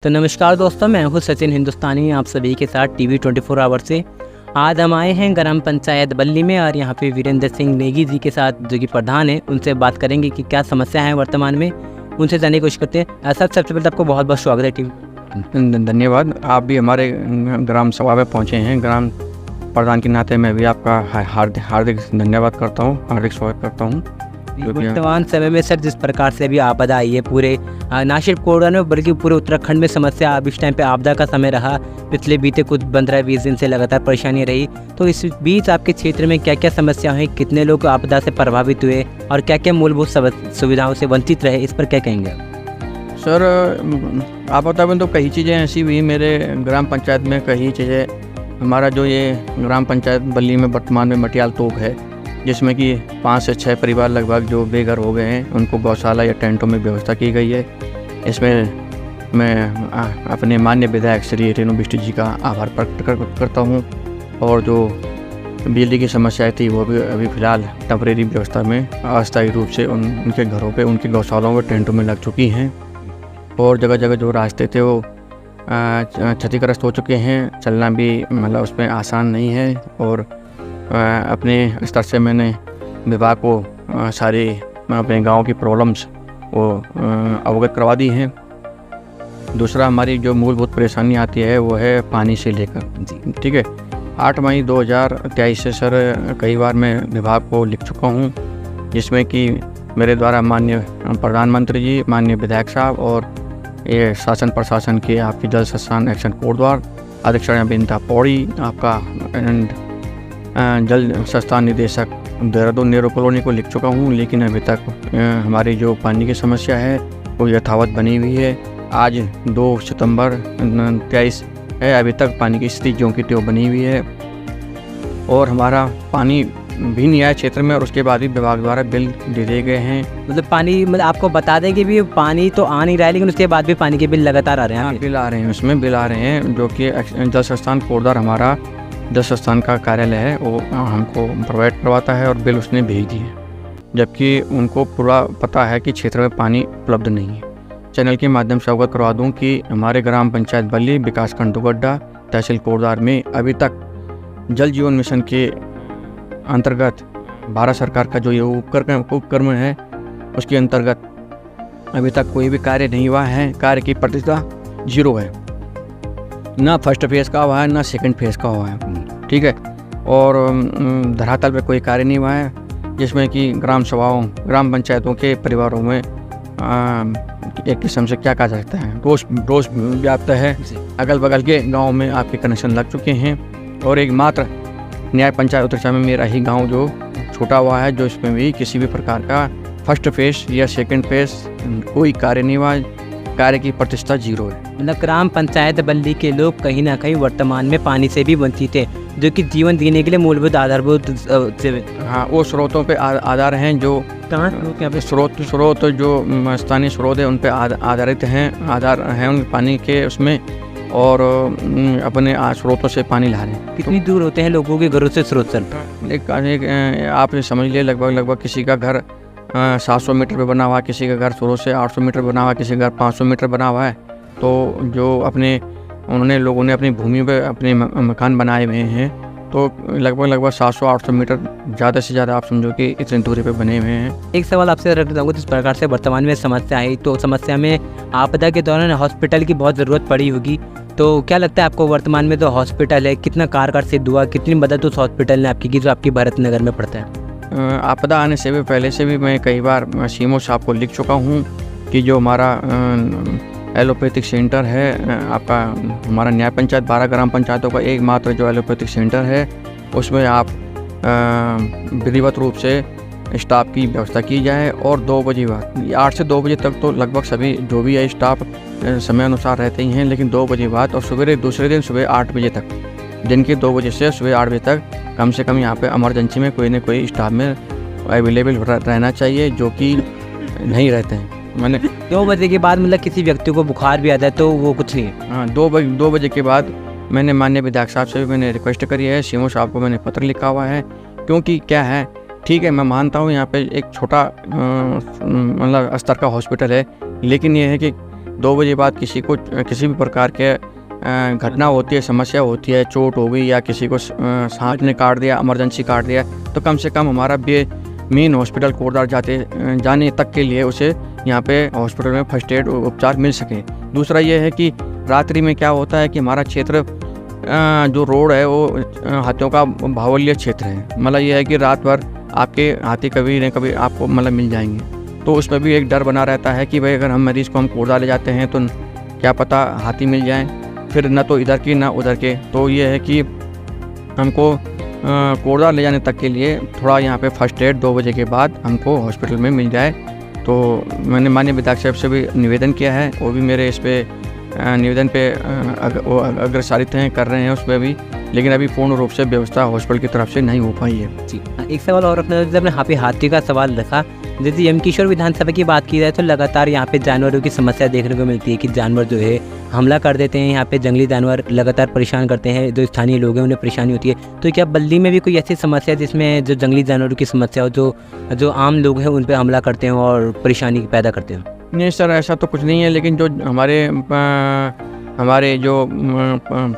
तो नमस्कार दोस्तों, मैं हूं सचिन हिंदुस्तानी आप सभी के साथ टीवी 24 आवर से। आज हम आए हैं ग्राम पंचायत बल्ली में और यहां पे वीरेंद्र सिंह नेगी जी के साथ जो कि प्रधान है, उनसे बात करेंगे कि क्या समस्या है वर्तमान में, उनसे जानने की कोशिश करते हैं। सर, सबसे पहले आपको बहुत बहुत स्वागत है टीवी। धन्यवाद। आप भी हमारे ग्राम सभा में पहुँचे हैं। ग्राम प्रधान के नाते मैं भी आपका हार्दिक धन्यवाद करता हूँ, हार्दिक स्वागत करता हूँ। वर्तमान समय में सर जिस प्रकार से अभी आपदा आई है पूरे ना सिर्फ कोरोना में बल्कि पूरे उत्तराखंड में समस्या, अब इस टाइम पे आपदा का समय रहा, पिछले बीते कुछ 15-20 दिन से लगातार परेशानी रही, तो इस बीच आपके क्षेत्र में क्या क्या समस्या हुई, कितने लोग आपदा से प्रभावित हुए और क्या क्या मूलभूत सुविधाओं से वंचित रहे, इस पर क्या कहेंगे? सर, आप बताएं तो कई चीज़ें ऐसी हुई मेरे ग्राम पंचायत में। कई चीज़ें हमारा जो ये ग्राम पंचायत बल्ली में वर्तमान में मटियाल तोक है, जिसमें कि 5 से 6 परिवार लगभग जो बेघर हो गए हैं, उनको गौशाला या टेंटों में व्यवस्था की गई है। इसमें मैं अपने माननीय विधायक श्री रेणु बिष्ट जी का आभार प्रकट करता हूँ। और जो बिजली की समस्या थी वो भी अभी फ़िलहाल टेम्परेरी व्यवस्था में अस्थायी रूप से उनके घरों पे, उनकी गौशालाओं में टेंटों में लग चुकी हैं। और जगह जगह जो रास्ते थे वो क्षतिग्रस्त हो चुके हैं, चलना भी मतलब उसमें आसान नहीं है। और अपने स्तर से मैंने विभाग को सारी अपने गांव की प्रॉब्लम्स वो अवगत करवा दी हैं। दूसरा, हमारी जो मूलभूत परेशानी आती है वो है पानी से लेकर जी, ठीक है। 8 मई 2023 से सर कई बार मैं विभाग को लिख चुका हूँ, जिसमें कि मेरे द्वारा माननीय प्रधानमंत्री जी, माननीय विधायक साहब और ये शासन प्रशासन के आपकी जल संस्थान एक्शन कोटद्वार अध्यक्ष बिंता पौड़ी, आपका जल संस्थान निदेशक देहरादून नेहरू कॉलोनी को लिख चुका हूँ। लेकिन अभी तक हमारी जो पानी की समस्या है वो यथावत बनी हुई है। आज 2 सितंबर 23 है, अभी तक पानी की स्थिति ज्यों की त्यों बनी हुई है। और हमारा पानी भी नहीं आया क्षेत्र में, और उसके बाद भी विभाग द्वारा बिल दे दिए गए हैं। मतलब पानी, मतलब आपको बता दें कि भी पानी तो आ नहीं रहा है, लेकिन उसके बाद भी पानी के बिल लगातार आ रहे हैं। बिल आ रहे हैं, उसमें बिल आ रहे हैं, जो कि जल संस्थान कोटद्वार हमारा जल संस्थान का कार्यालय है, वो हमको प्रोवाइड करवाता है और बिल उसने भेज दिए, जबकि उनको पूरा पता है कि क्षेत्र में पानी उपलब्ध नहीं है। चैनल के माध्यम से अवगत करवा दूं कि हमारे ग्राम पंचायत बल्ली, विकासखंड दुगड्डा, तहसील कोटद्वार में अभी तक जल जीवन मिशन के अंतर्गत भारत सरकार का जो ये उपक्रम है, उसके अंतर्गत अभी तक कोई भी कार्य नहीं हुआ है। कार्य की प्रतिशतता 0 है, ना फर्स्ट फेज़ का हुआ है ना सेकंड फेज़ का हुआ है, ठीक है। और धरातल पे कोई कार्य नहीं हुआ है, जिसमें कि ग्राम सभाओं, ग्राम पंचायतों के परिवारों में एक किस्म से क्या कहा जाता है, रोष व्याप्त है। अगल बगल के गाँव में आपके कनेक्शन लग चुके हैं। और एक मात्र न्याय पंचायत उत्तरछा में मेरा ही गाँव जो छूटा हुआ है, जो इसमें भी किसी भी प्रकार का फर्स्ट फेज़ या सेकंड फेज़ कोई कार्य नहीं हुआ। कार्य की प्रतिष्ठा 0 है। मतलब ग्राम पंचायत बल्ली के लोग कहीं ना कहीं वर्तमान में पानी से भी वंचित है, जो कि जीवन जीने के लिए मूलभूत आधारभूत हाँ, वो स्रोतों पे आधार हैं, जो यहाँ पे स्रोत जो स्थानीय स्रोत है उन पे आधारित हैं, आधार हैं उन पानी के उसमें, और अपने स्रोतों से पानी ला रहे हैं। कितनी दूर होते हैं लोगों के घरों से स्रोत सर? आप समझ लिए लगभग किसी का घर 700 मीटर पे बना हुआ है, किसी का घर स्रोत से 800 मीटर बना हुआ है, किसी का घर 500 मीटर बना हुआ है। तो जो लोगों ने अपनी भूमि पे अपने मकान बनाए हुए हैं, तो लगभग 700-800 मीटर ज़्यादा से ज़्यादा आप समझो कि इतनी दूरी पे बने हुए हैं। एक सवाल आपसे रखना चाहूँगा, जिस प्रकार से वर्तमान में समस्या आई, तो समस्या में आपदा के दौरान हॉस्पिटल की बहुत ज़रूरत पड़ी होगी, तो क्या लगता है आपको वर्तमान में जो हॉस्पिटल है कितना कारगर सिद्ध हुआ, कितनी मदद उस हॉस्पिटल ने आपकी की जो आपकी भरत नगर में पड़ता है? आपदा आने से भी पहले से भी मैं कई बार सीएमओ साहब को लिख चुका हूँ कि जो हमारा एलोपैथिक सेंटर है, आपका हमारा न्याय पंचायत 12 ग्राम पंचायतों का एकमात्र जो एलोपैथिक सेंटर है, उसमें आप विधिवत रूप से स्टाफ की व्यवस्था की जाए। और 2 बजे बाद 8 से 2 बजे तक तो लगभग सभी जो भी है स्टाफ समय अनुसार रहते ही हैं, लेकिन 2 बजे बाद और सवेरे दूसरे दिन सुबह 8 बजे तक, दिन के 2 बजे से सुबह 8 बजे तक कम से कम यहाँ पे इमरजेंसी में कोई ना कोई स्टाफ में अवेलेबल रहना चाहिए, जो कि नहीं रहते हैं। मैंने 2 बजे के बाद मतलब किसी व्यक्ति को बुखार भी आता है तो वो कुछ नहीं है? हाँ, 2 बजे के बाद मैंने माननीय विधायक साहब से भी मैंने रिक्वेस्ट करी है, सीएमओ साहब को मैंने पत्र लिखा हुआ है। क्योंकि क्या है, ठीक है, मैं मानता हूँ यहाँ पे एक छोटा मतलब स्तर का हॉस्पिटल है, लेकिन ये है कि 2 बजे बाद किसी को किसी भी प्रकार के घटना होती है, समस्या होती है, चोट हो गई या किसी को सांप ने काट दिया, इमरजेंसी काट दिया, तो कम से कम हमारा मेन हॉस्पिटल कोटद्वार जाने तक के लिए उसे यहाँ पे हॉस्पिटल में फर्स्ट एड उपचार मिल सके। दूसरा ये है कि रात्रि में क्या होता है कि हमारा क्षेत्र जो रोड है वो हाथियों का बाहुल्य क्षेत्र है। मतलब ये है कि रात भर आपके हाथी कभी न कभी आपको मतलब मिल जाएंगे, तो उसमें भी एक डर बना रहता है कि भाई अगर हम मरीज़ को हम कोटद्वार ले जाते हैं तो क्या पता हाथी मिल जाए, फिर न तो इधर की ना उधर के। तो ये है कि हमको कोटद्वार ले जाने तक के लिए थोड़ा यहाँ पे फर्स्ट एड 2 बजे के बाद हमको हॉस्पिटल में मिल जाए। तो मैंने माननीय विधायक साहब से भी निवेदन किया है, वो भी मेरे इस पे निवेदन पे अग्रसारित हैं, कर रहे हैं उस पर भी, लेकिन अभी पूर्ण रूप से व्यवस्था हॉस्पिटल की तरफ से नहीं हो पाई है। जी, एक सवाल और रखना, जब आपने यहाँ पे हाथी का सवाल रखा, जैसे यमकिशोर विधानसभा की बात की जाए तो लगातार यहाँ पे जानवरों की समस्या देखने को मिलती है कि जानवर जो है हमला कर देते हैं, यहाँ पे जंगली जानवर लगातार परेशान करते हैं, जो स्थानीय लोग हैं उन्हें परेशानी होती है। तो क्या बल्ली में भी कोई ऐसी समस्या है जिसमें जो जंगली जानवरों की समस्या हो, जो आम लोग हैं उन पर हमला करते हैं और परेशानी पैदा करते हैं? नहीं सर, ऐसा तो कुछ नहीं है, लेकिन जो हमारे जो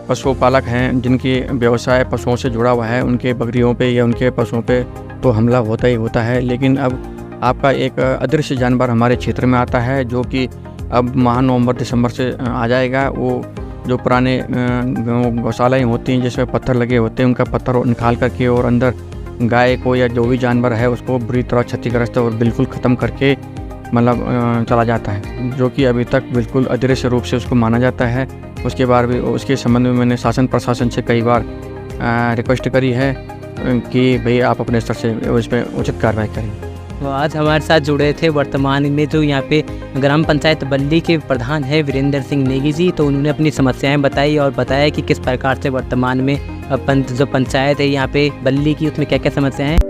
पशुपालक हैं जिनकी व्यवसाय पशुओं से जुड़ा हुआ है, उनके बकरियों पे या उनके पशुओं पे तो हमला होता ही होता है। लेकिन अब आपका एक अदृश्य जानवर हमारे क्षेत्र में आता है जो कि अब माह नवंबर दिसंबर से आ जाएगा। वो जो पुराने गौशालाएँ होती हैं जिसमें पत्थर लगे होते हैं, उनका पत्थर निकाल करके और अंदर गाय को या जो भी जानवर है उसको बुरी तरह क्षतिग्रस्त और बिल्कुल ख़त्म करके मतलब चला जाता है, जो कि अभी तक बिल्कुल अदृश्य रूप से उसको माना जाता है। उसके बाद भी उसके संबंध में मैंने शासन प्रशासन से कई बार रिक्वेस्ट करी है कि भाई आप अपने स्तर से उस पर उचित कार्रवाई करें। तो आज हमारे साथ जुड़े थे वर्तमान में जो यहाँ पे ग्राम पंचायत बल्ली के प्रधान है वीरेंद्र सिंह नेगी जी। तो उन्होंने अपनी समस्याएं बताई और बताया कि किस प्रकार से वर्तमान में जो पंचायत है यहाँ पे बल्ली की, उसमें क्या क्या समस्याएं हैं।